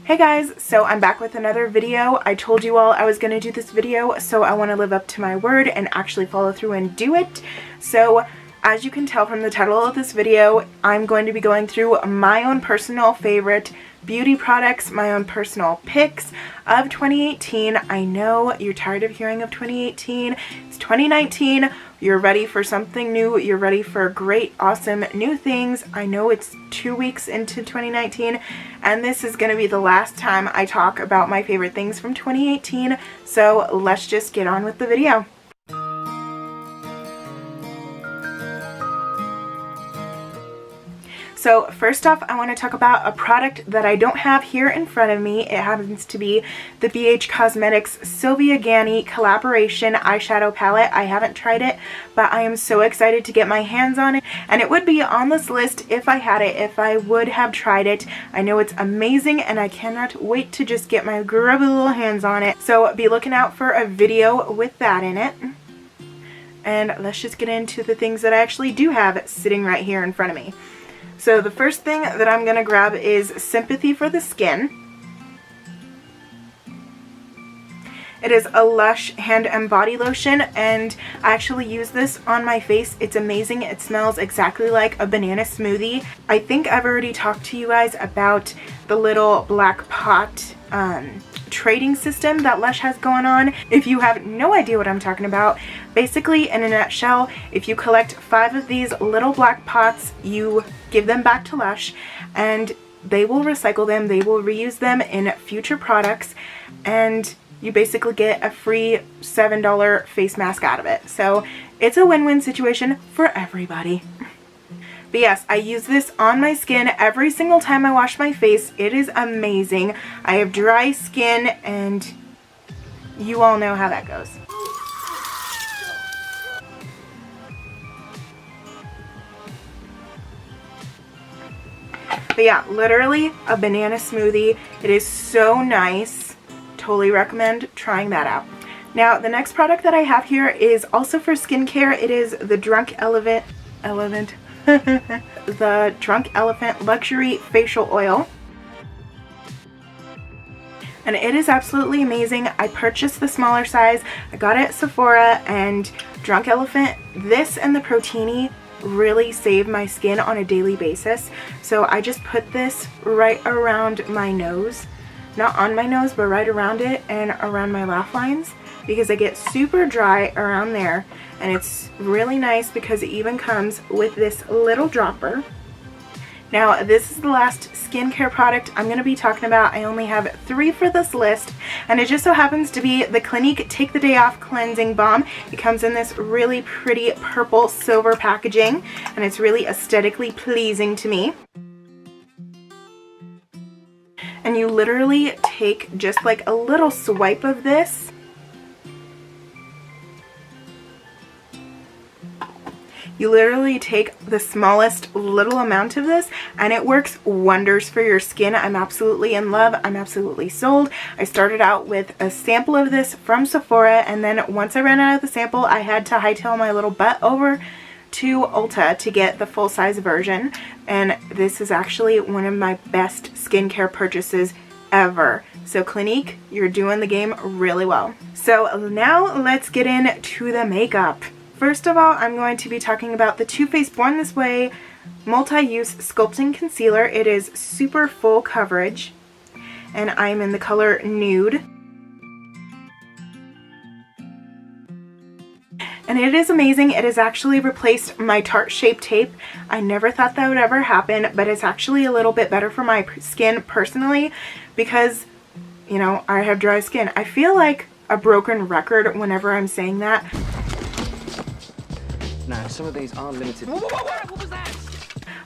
Hey guys, so I'm back with another video. I told you all I was going to do this video, so I want to live up to my word and actually follow through and do it. So as you can tell from the title of this video, I'm going to be going through my own personal favorite beauty products, my own personal picks of 2018. I know you're tired of hearing of 2018. It's 2019. You're ready for something new. You're ready for great, awesome new things. I know it's 2 weeks into 2019, and this is going to be the last time I talk about my favorite things from 2018. So let's just get on with the video. So first off, I want to talk about a product that I don't have here in front of me. It happens to be the BH Cosmetics Sylvia Ganni collaboration eyeshadow palette. I haven't tried it, but I am so excited to get my hands on it. And it would be on this list if I had it, if I would have tried it. I know it's amazing and I cannot wait to just get my grubby little hands on it. So be looking out for a video with that in it. And let's just get into the things that I actually do have sitting right here in front of me. So the first thing that I'm going to grab is Sympathy for the Skin. It is a Lush hand and body lotion, and I actually use this on my face. It's amazing. It smells exactly like a banana smoothie. I think I've already talked to you guys about the little black pot trading system that Lush has going on. If you have no idea what I'm talking about, basically in a nutshell, if you collect 5 of these little black pots, you give them back to Lush and they will recycle them, they will reuse them in future products, and you basically get a free $7 face mask out of it. So it's a win-win situation for everybody. But yes, I use this on my skin every single time I wash my face. It is amazing. I have dry skin and you all know how that goes. But yeah, literally a banana smoothie. It is so nice. Totally recommend trying that out. Now, the next product that I have here is also for skincare. It is the Drunk Elephant the Drunk Elephant Luxury Facial Oil. And it is absolutely amazing. I purchased the smaller size. I got it at Sephora, and Drunk Elephant, this and the Protini really save my skin on a daily basis. So I just put this right around my nose. Not on my nose, but right around it and around my laugh lines, because I get super dry around there. And it's really nice because it even comes with this little dropper. Now, this is the last skincare product I'm going to be talking about. I only have 3 for this list, and it just so happens to be the Clinique Take the Day Off Cleansing Balm. It comes in this really pretty purple silver packaging, and it's really aesthetically pleasing to me. And you literally take just like a little swipe of this. You literally take the smallest little amount of this and it works wonders for your skin. I'm absolutely in love. I'm absolutely sold. I started out with a sample of this from Sephora, and then once I ran out of the sample, I had to hightail my little butt over to Ulta to get the full-size version. And this is actually one of my best skincare purchases ever. So Clinique, you're doing the game really well. So now let's get into the makeup. First of all, I'm going to be talking about the Too Faced Born This Way Multi-Use Sculpting Concealer. It is super full coverage, and I'm in the color Nude. And it is amazing. It has actually replaced my Tarte Shape Tape. I never thought that would ever happen, but it's actually a little bit better for my skin personally because, you know, I have dry skin. I feel like a broken record whenever I'm saying that. Now, some of these are limited. What was that?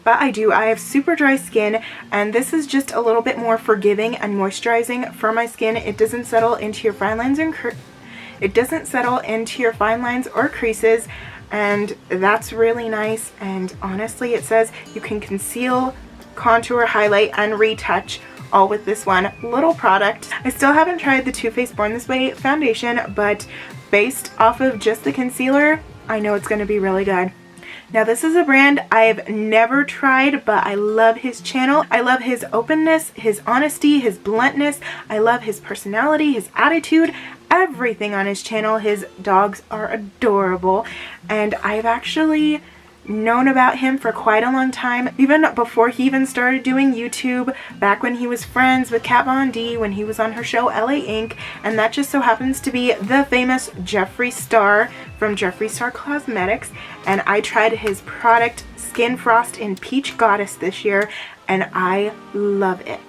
But I do. I have super dry skin, and this is just a little bit more forgiving and moisturizing for my skin. It doesn't settle into your fine lines or creases, and that's really nice. And honestly, it says you can conceal, contour, highlight, and retouch all with this one little product. I still haven't tried the Too Faced Born This Way foundation, but based off of just the concealer, I know it's going to be really good. Now this is a brand I've never tried, but I love his channel. I love his openness, his honesty, his bluntness. I love his personality, his attitude, everything on his channel. His dogs are adorable, and I've actually known about him for quite a long time, even before he even started doing YouTube, back when he was friends with Kat Von D, when he was on her show LA Ink, and that just so happens to be the famous Jeffree Star from Jeffree Star Cosmetics. And I tried his product Skin Frost in Peach Goddess this year, and I love it.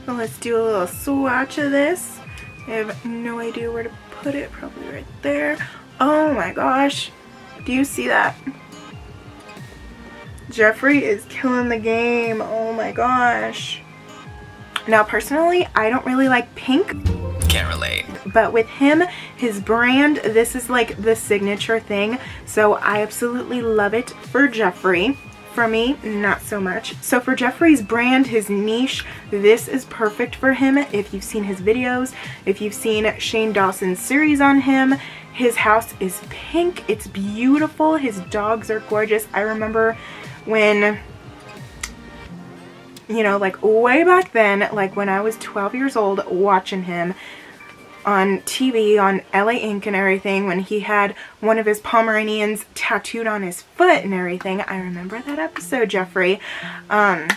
So let's do a little swatch of this. I have no idea where to put it, probably right there. Oh my gosh, do you see that? Jeffree is killing the game. Oh my gosh. Now personally, I don't really like pink. Can't relate. But with him, his brand, this is like the signature thing. So I absolutely love it for Jeffree. For me, not so much. So for Jeffree's brand, his niche, this is perfect for him. If you've seen his videos, if you've seen Shane Dawson's series on him, his house is pink. It's beautiful. His dogs are gorgeous. I remember when, you know, like way back then, like when I was 12 years old, watching him on TV, on LA Ink and everything, when he had one of his Pomeranians tattooed on his foot and everything. I remember that episode, Jeffree. I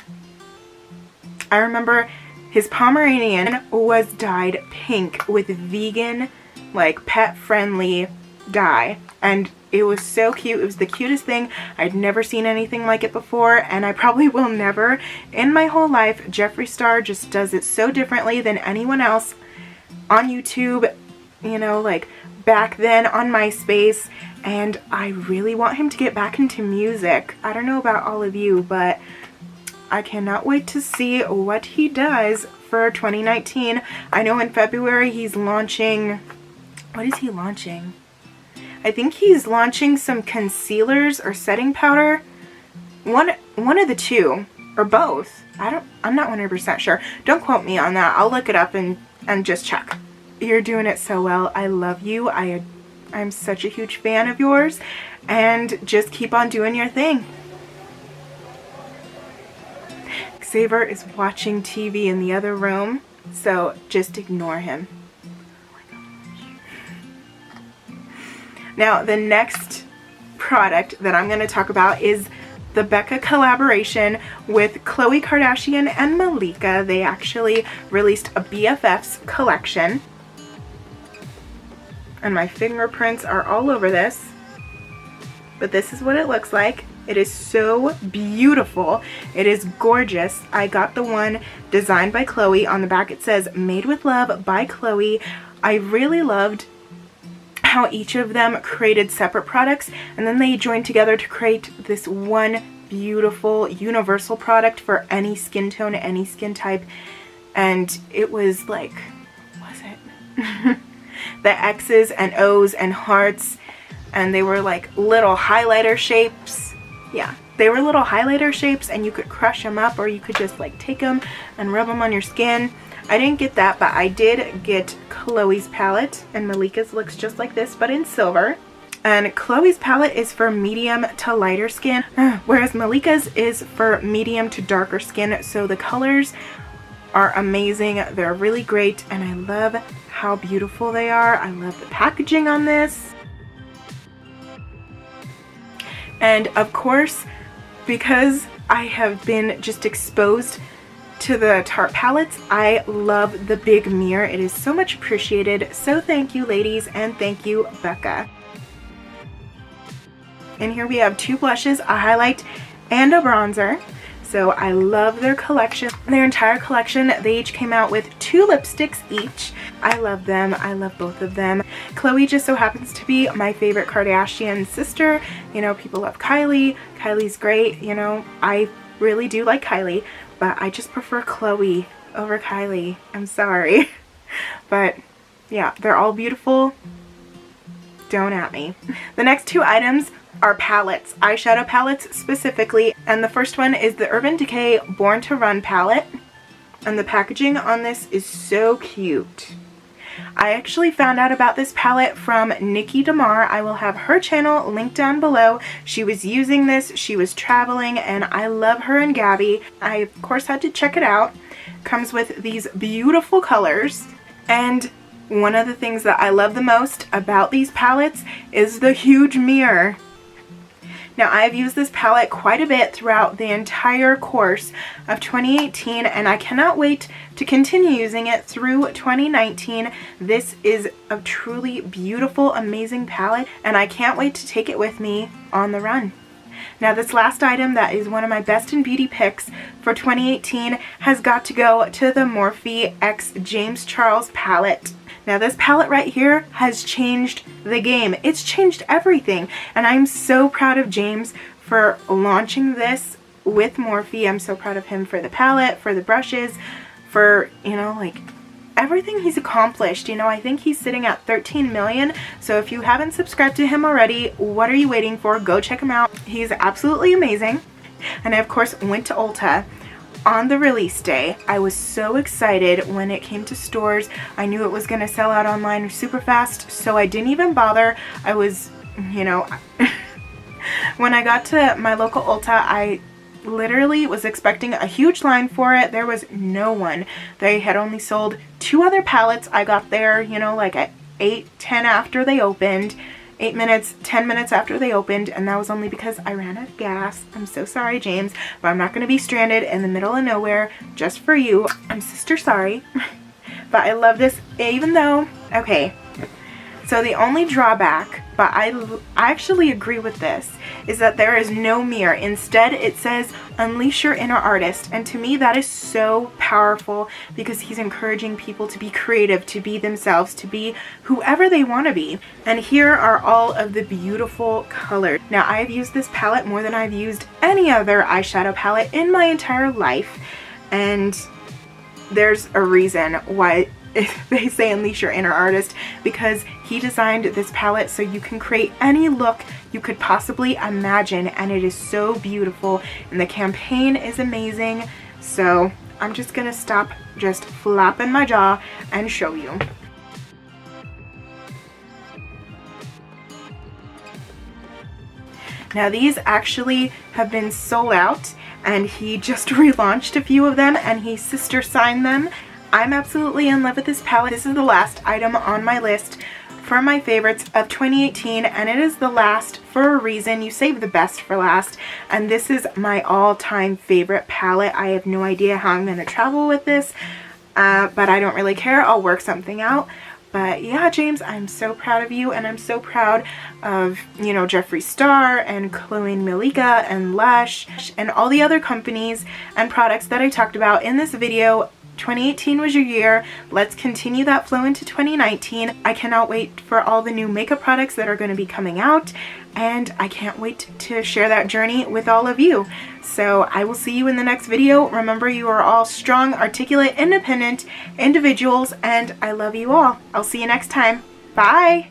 remember his Pomeranian was dyed pink with vegan, like pet-friendly dye. And it was so cute. It was the cutest thing. I'd never seen anything like it before, and I probably will never in my whole life. Jeffree Star just does it so differently than anyone else on YouTube, you know, like back then on MySpace, and I really want him to get back into music. I don't know about all of you, but I cannot wait to see what he does for 2019. I know in February he's launching, what is he launching? I think he's launching some concealers or setting powder. One of the two, or both. I'm not 100% sure. Don't quote me on that. I'll look it up and just check. You're doing it so well. I love you. I'm such a huge fan of yours, and just keep on doing your thing. Xavier is watching TV in the other room, so just ignore him. Now, the next product that I'm going to talk about is the Becca collaboration with Khloe Kardashian and Malika. They actually released a BFFs collection, and my fingerprints are all over this, but this is what it looks like. It is so beautiful. It is gorgeous. I got the one designed by Khloe. On the back it says made with love by Khloe. I really loved how each of them created separate products, and then they joined together to create this one beautiful universal product for any skin tone, any skin type. And it was like, what was it? The X's and O's and hearts, and they were like little highlighter shapes. Yeah, they were little highlighter shapes, and you could crush them up, or you could just like take them and rub them on your skin. I didn't get that, but I did get Khloe's palette, and Malika's looks just like this, but in silver. And Khloe's palette is for medium to lighter skin, whereas Malika's is for medium to darker skin. So the colors are amazing. They're really great, and I love how beautiful they are. I love the packaging on this. And of course, because I have been just exposed to the Tarte palettes, I love the big mirror. It is so much appreciated. So thank you, ladies, and thank you, Becca. And here we have two blushes, a highlight, and a bronzer. So I love their collection, their entire collection. They each came out with 2 lipsticks each. I love them. I love both of them. Khloe just so happens to be my favorite Kardashian sister. You know, people love Kylie. Kylie's great. You know, I really do like Kylie, but I just prefer Khloe over Kylie. I'm sorry. But yeah, they're all beautiful. Don't at me. The next 2 items are palettes, eyeshadow palettes specifically, and the first one is the Urban Decay Born to Run palette, and the packaging on this is so cute. I actually found out about this palette from Nikki DeMar. I will have her channel linked down below. She was using this, she was traveling, and I love her and Gabby. I of course had to check it out. Comes with these beautiful colors, and one of the things that I love the most about these palettes is the huge mirror. Now, I've used this palette quite a bit throughout the entire course of 2018, and I cannot wait to continue using it through 2019. This is a truly beautiful, amazing palette, and I can't wait to take it with me on the run. Now, this last item that is one of my best in beauty picks for 2018 has got to go to the Morphe X James Charles palette. Now, this palette right here has changed the game. It's changed everything, and I'm so proud of James for launching this with Morphe. I'm so proud of him for the palette, for the brushes, for, you know, like, everything he's accomplished. You know, I think he's sitting at 13 million. So if you haven't subscribed to him already, what are you waiting for? Go check him out. He's absolutely amazing. And I, of course, went to Ulta on the release day. I was so excited when it came to stores. I knew it was going to sell out online super fast, so I didn't even bother. I was, you know, when I got to my local Ulta, I literally was expecting a huge line for it. There was no one. They had only sold 2 other palettes. I got there, you know, like at 8:10 after they opened. 8 minutes, 10 minutes after they opened, and that was only because I ran out of gas. I'm so sorry, James, but I'm not going to be stranded in the middle of nowhere just for you. I'm sister sorry. But I love this, even though, okay, so the only drawback, but I actually agree with this, is that there is no mirror. Instead, it says, unleash your inner artist. And to me, that is so powerful because he's encouraging people to be creative, to be themselves, to be whoever they want to be. And here are all of the beautiful colors. Now, I've used this palette more than I've used any other eyeshadow palette in my entire life. And there's a reason why they say unleash your inner artist, because he designed this palette so you can create any look you could possibly imagine, and it is so beautiful, and the campaign is amazing. So I'm just gonna stop just flapping my jaw and show you. Now, these actually have been sold out, and he just relaunched a few of them, and he sister signed them. I'm absolutely in love with this palette. This is the last item on my list for my favorites of 2018, and it is the last for a reason. You save the best for last, and this is my all-time favorite palette. I have no idea how I'm going to travel with this, but I don't really care. I'll work something out. But yeah, James, I'm so proud of you, and I'm so proud of, you know, Jeffree Star and Chloe Malika and Lush and all the other companies and products that I talked about in this video. 2018 was your year. Let's continue that flow into 2019. I cannot wait for all the new makeup products that are going to be coming out, and I can't wait to share that journey with all of you. So I will see you in the next video. Remember, you are all strong, articulate, independent individuals, and I love you all. I'll see you next time. Bye!